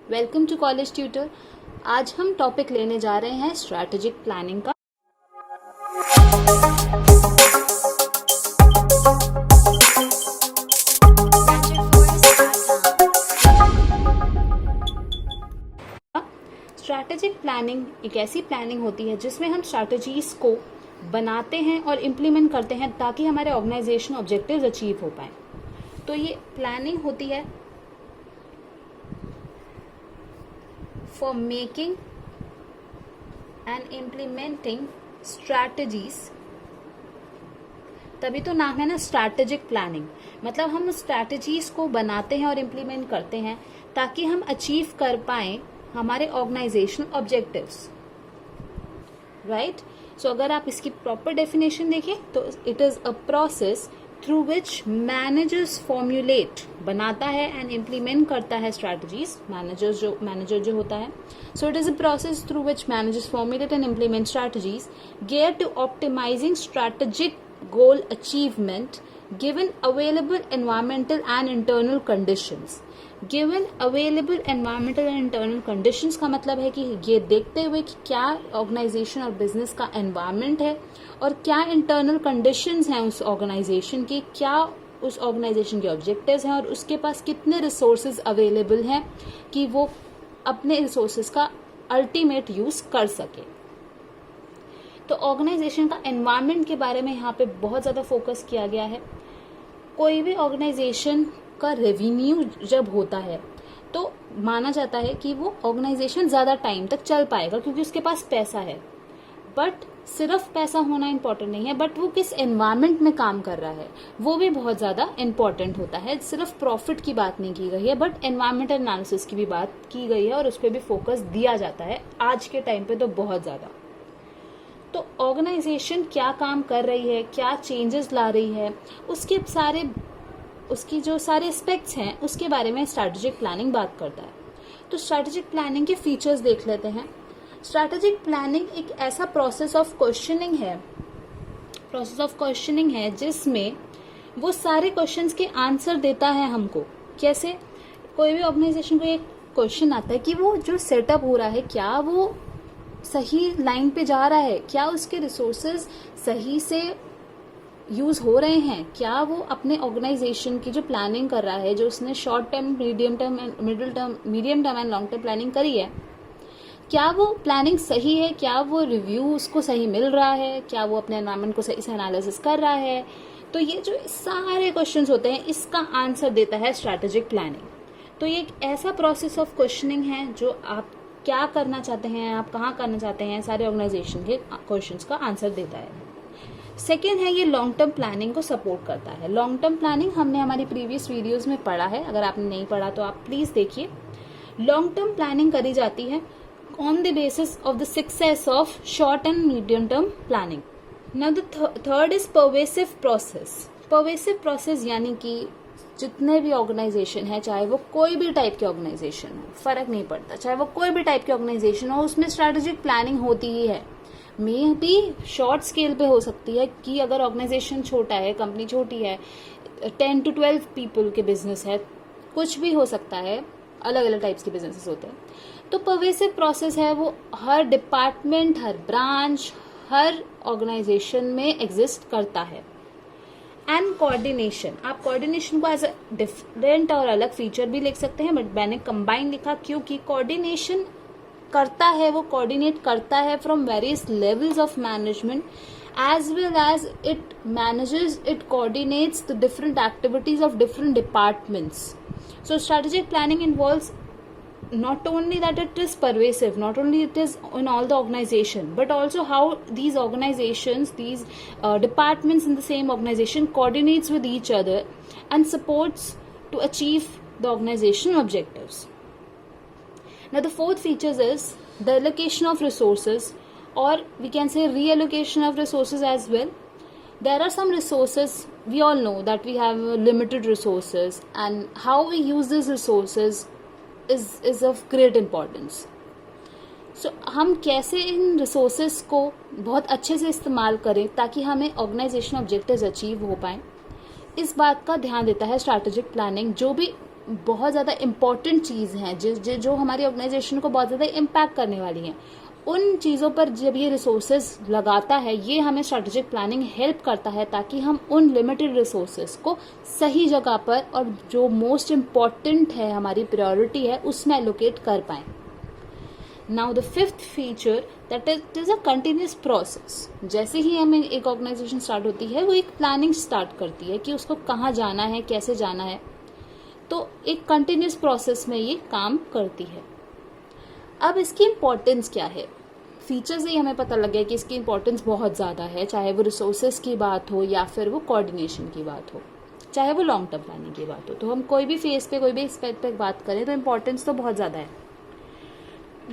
Welcome to college tutor. आज हम topic लेने जा रहे हैं स्ट्रैटेजिक प्लानिंग का। स्ट्रैटेजिक प्लानिंग एक ऐसी प्लानिंग होती है जिसमें हम स्ट्रैटेजीज को बनाते हैं और इम्प्लीमेंट करते हैं ताकि हमारे ऑर्गेनाइजेशन ऑब्जेक्टिव्स अचीव हो पाए। तो ये प्लानिंग होती है for making and implementing strategies. तभी तो नाम है ना स्ट्रैटेजिक प्लानिंग। मतलब हम स्ट्रैटेजीज को बनाते हैं और इम्प्लीमेंट करते हैं ताकि हम अचीव कर पाए हमारे ऑर्गेनाइजेशनल ऑब्जेक्टिव्स, राइट। सो अगर आप इसकी प्रॉपर डेफिनेशन देखें तो it is a process through which managers formulate, बनाता है एंड इम्प्लीमेंट करता है स्ट्रैटेजीज, मैनेजर जो होता है। So it is a process through which managers formulate and implement strategies geared to optimizing strategic goal achievement given available environmental and internal conditions। Given available environmental and internal conditions का मतलब है कि ये देखते हुए कि क्या ऑर्गेनाइजेशन और बिजनेस का एनवायरमेंट है और क्या इंटरनल कंडीशंस हैं उस ऑर्गेनाइजेशन की, क्या उस ऑर्गेनाइजेशन के ऑब्जेक्टिव्स हैं और उसके पास कितने रिसोर्सेज अवेलेबल हैं कि वो अपने रिसोर्सेज का अल्टीमेट यूज कर सके। तो ऑर्गेनाइजेशन का एनवायरमेंट के बारे में यहाँ पे बहुत ज़्यादा फोकस किया गया है। कोई भी ऑर्गेनाइजेशन का रेवेन्यू जब होता है तो माना जाता है कि वो ऑर्गेनाइजेशन ज़्यादा टाइम तक चल पाएगा क्योंकि उसके पास पैसा है। बट सिर्फ पैसा होना इम्पोर्टेंट नहीं है, बट वो किस एनवायरनमेंट में काम कर रहा है वो भी बहुत ज़्यादा इम्पोर्टेंट होता है। सिर्फ प्रॉफिट की बात नहीं की गई है बट एनवायरमेंटल एनालिसिस की भी बात की गई है और उस पर भी फोकस दिया जाता है आज के टाइम पे तो बहुत ज़्यादा। तो ऑर्गेनाइजेशन क्या काम कर रही है, क्या चेंजेस ला रही है, उसकी जो सारे एस्पेक्ट्स हैं उसके बारे में स्ट्रैटेजिक प्लानिंग बात करता है। तो स्ट्रैटेजिक प्लानिंग के फीचर्स देख लेते हैं। स्ट्रैटेजिक प्लानिंग एक ऐसा प्रोसेस ऑफ क्वेश्चनिंग है जिसमें वो सारे क्वेश्चंस के आंसर देता है हमको। कैसे? कोई भी ऑर्गेनाइजेशन को एक क्वेश्चन आता है कि वो जो सेटअप हो रहा है क्या वो सही लाइन पे जा रहा है, क्या उसके रिसोर्सेज सही से यूज हो रहे हैं, क्या वो अपने ऑर्गेनाइजेशन की जो प्लानिंग कर रहा है, जो उसने short term, medium term and long term planning करी है, क्या वो प्लानिंग सही है, क्या वो रिव्यू उसको सही मिल रहा है, क्या वो अपने एनवायरनमेंट को सही से एनालिसिस कर रहा है। तो ये जो सारे क्वेश्चंस होते हैं इसका आंसर देता है स्ट्रैटेजिक प्लानिंग। तो ये एक ऐसा प्रोसेस ऑफ क्वेश्चनिंग है जो आप क्या करना चाहते हैं, आप कहाँ करना चाहते हैं, सारे ऑर्गेनाइजेशन के क्वेश्चंस का आंसर देता है। सेकेंड है ये लॉन्ग टर्म प्लानिंग को सपोर्ट करता है। लॉन्ग टर्म प्लानिंग हमने हमारी प्रीवियस वीडियोस में पढ़ा है, अगर आपने नहीं पढ़ा तो आप प्लीज देखिए। लॉन्ग टर्म प्लानिंग करी जाती है on the basis of the success of short and medium term planning. Now the third is pervasive process. Pervasive process यानी कि जितने भी ऑर्गेनाइजेशन है, चाहे वो कोई भी टाइप के ऑर्गेनाइजेशन हो, फर्क नहीं पड़ता, चाहे वो कोई भी टाइप के ऑर्गेनाइजेशन हो, उसमें स्ट्रैटेजिक प्लानिंग होती ही है। मे भी शॉर्ट स्केल पे हो सकती है कि अगर ऑर्गेनाइजेशन छोटा है, कंपनी छोटी है, 10 to 12 पीपल के बिजनेस है, कुछ भी हो सकता है, अलग अलग टाइप्स के बिजनेसेस होते हैं। तो परवेसिव प्रोसेस है वो हर डिपार्टमेंट, हर ब्रांच, हर ऑर्गेनाइजेशन में एग्जिस्ट करता है। एंड कोऑर्डिनेशन, आप कोऑर्डिनेशन को एज अ डिफरेंट और अलग फीचर भी लिख सकते हैं, बट मैंने कंबाइन लिखा क्योंकि कोऑर्डिनेशन करता है, वो कोऑर्डिनेट करता है from various levels of management as well as it manages, it coordinates the different activities of different departments. So strategic planning involves not only that it is pervasive, not only it is in all the organization, but also how these organizations, these departments in the same organization coordinates with each other and supports to achieve the organizational objectives. Now the fourth features is the allocation of resources, or we can say reallocation of resources as well. There are some resources, we all know that we have limited resources and how we use these resources is of great importance. So हम कैसे इन resources को बहुत अच्छे से इस्तेमाल करें ताकि हमें ऑर्गेनाइजेशन ऑब्जेक्टिव्स अचीव हो पाएं, इस बात का ध्यान देता है स्ट्रैटेजिक प्लानिंग। जो भी बहुत ज़्यादा इम्पॉर्टेंट चीज़ हैं जो हमारी ऑर्गेनाइजेशन को बहुत ज़्यादा इम्पैक्ट करने वाली हैं, उन चीज़ों पर जब ये रिसोर्सेज लगाता है, ये हमें स्ट्रेटेजिक प्लानिंग हेल्प करता है ताकि हम उन लिमिटेड रिसोर्सेज को सही जगह पर और जो मोस्ट इम्पॉर्टेंट है, हमारी प्रायोरिटी है, उसमें एलोकेट कर पाएँ. Now the fifth feature that it is a continuous process. जैसे ही हमें एक ऑर्गेनाइजेशन स्टार्ट होती है, वो एक प्लानिंग स्टार्ट करती है कि उसको कहाँ जाना है, कैसे जाना है. तो एक कंटिन्यूस प्रोसेस में ये काम करती है. अब इसकी इम्पोर्टेंस क्या है? फीचर से ही हमें पता लग गया कि इसकी इम्पोर्टेंस बहुत ज़्यादा है, चाहे वो रिसोर्सेज की बात हो या फिर वो कोऑर्डिनेशन की बात हो, चाहे वो लॉन्ग टर्म प्लानिंग की बात हो. तो हम कोई भी फेज पे, कोई भी एस्पेक्ट पे बात करें तो इम्पोर्टेंस तो बहुत ज़्यादा है.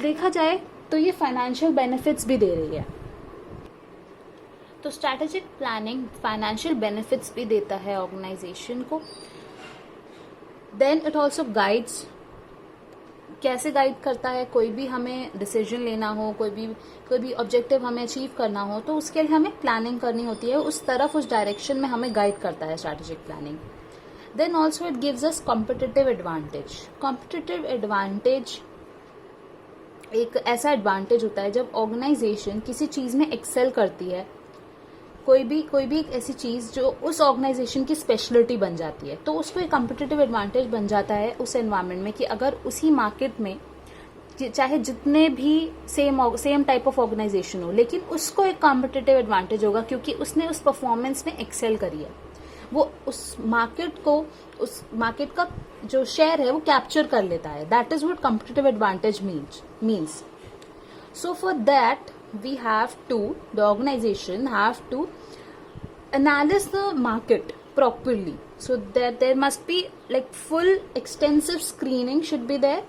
देखा जाए तो ये फाइनेंशियल बेनिफिट्स भी दे रही है. तो स्ट्रैटेजिक प्लानिंग फाइनेंशियल बेनिफिट्स भी देता है ऑर्गेनाइजेशन को. Then it also guides. कैसे गाइड करता है? कोई भी हमें डिसीजन लेना हो, कोई भी ऑब्जेक्टिव हमें अचीव करना हो, तो उसके लिए हमें प्लानिंग करनी होती है, उस तरफ, उस डायरेक्शन में हमें गाइड करता है strategic planning. Then also it gives us competitive advantage. Competitive advantage एक ऐसा एडवांटेज होता है जब ऑर्गेनाइजेशन किसी चीज़ में एक्सेल करती है, कोई भी एक ऐसी चीज़ जो उस ऑर्गेनाइजेशन की स्पेशलिटी बन जाती है, तो उसको एक कॉम्पिटिटिव एडवांटेज बन जाता है उस एनवायरनमेंट में कि अगर उसी मार्केट में चाहे जितने भी सेम टाइप ऑफ ऑर्गेनाइजेशन हो, लेकिन उसको एक कॉम्पिटिटिव एडवांटेज होगा क्योंकि उसने उस परफॉर्मेंस में एक्सेल करी है. वो उस मार्केट का जो शेयर है वो कैप्चर कर लेता है. That is what competitive advantage means. So for that the organization have to analyze the market properly, so that there must be like full extensive screening should be there,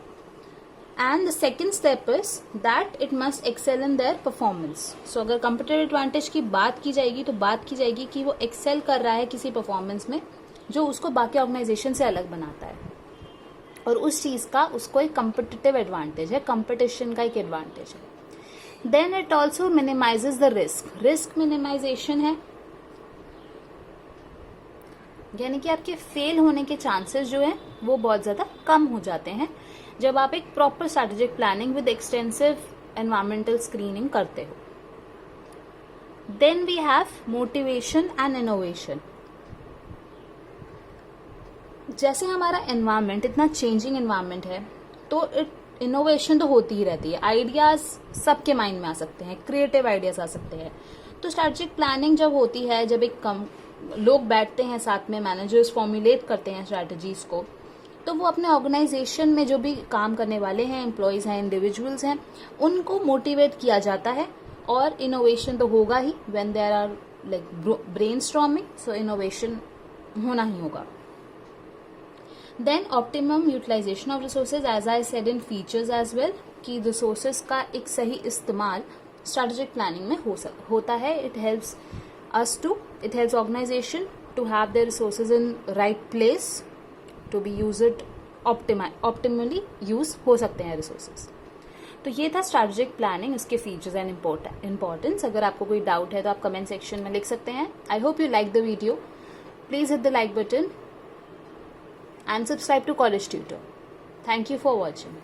and the second step is that it must excel in their performance. So अगर competitive advantage की बात की जाएगी तो बात की जाएगी कि वो excel कर रहा है किसी performance में जो उसको बाकी organization से अलग बनाता है, और उस चीज़ का उसको एक competitive advantage है, competition का एक advantage है. Then it also minimises the risk minimisation है, यानी कि आपके फेल होने के चांसेस जो है वो बहुत ज़्यादा कम हो जाते हैं जब आप एक proper strategic planning with extensive environmental screening करते हो. Then we have motivation and innovation. जैसे हमारा एनवायरमेंट इतना चेंजिंग एनवायरमेंट है, तो इनोवेशन तो होती ही रहती है. आइडियाज सबके माइंड में आ सकते हैं, क्रिएटिव आइडियाज आ सकते हैं. तो स्ट्रैटेजिक प्लानिंग जब होती है, जब लोग बैठते हैं साथ में, मैनेजर्स फॉर्मुलेट करते हैं स्ट्रैटेजीज को, तो वो अपने ऑर्गेनाइजेशन में जो भी काम करने वाले हैं, एम्प्लॉयज हैं, इंडिविजुअल्स हैं, उनको मोटिवेट किया जाता है. और इनोवेशन तो होगा ही. When there are like brainstorming, so innovation होना ही होगा. Then optimum utilization of resources, as I said in features as well, कि रिसोर्सेज का एक सही इस्तेमाल स्ट्रैटेजिक प्लानिंग में होता है. It helps organization to have their resources in right place to be used optimally use हो सकते हैं रिसोर्सेज. तो ये था स्ट्रैटेजिक प्लानिंग, इसके फीचर्स एंड इम्पोर्टेंस. अगर आपको कोई डाउट है तो आप कमेंट सेक्शन में लिख सकते हैं. I hope you like the video. Please hit the like button and subscribe to College Tutor. Thank you for watching.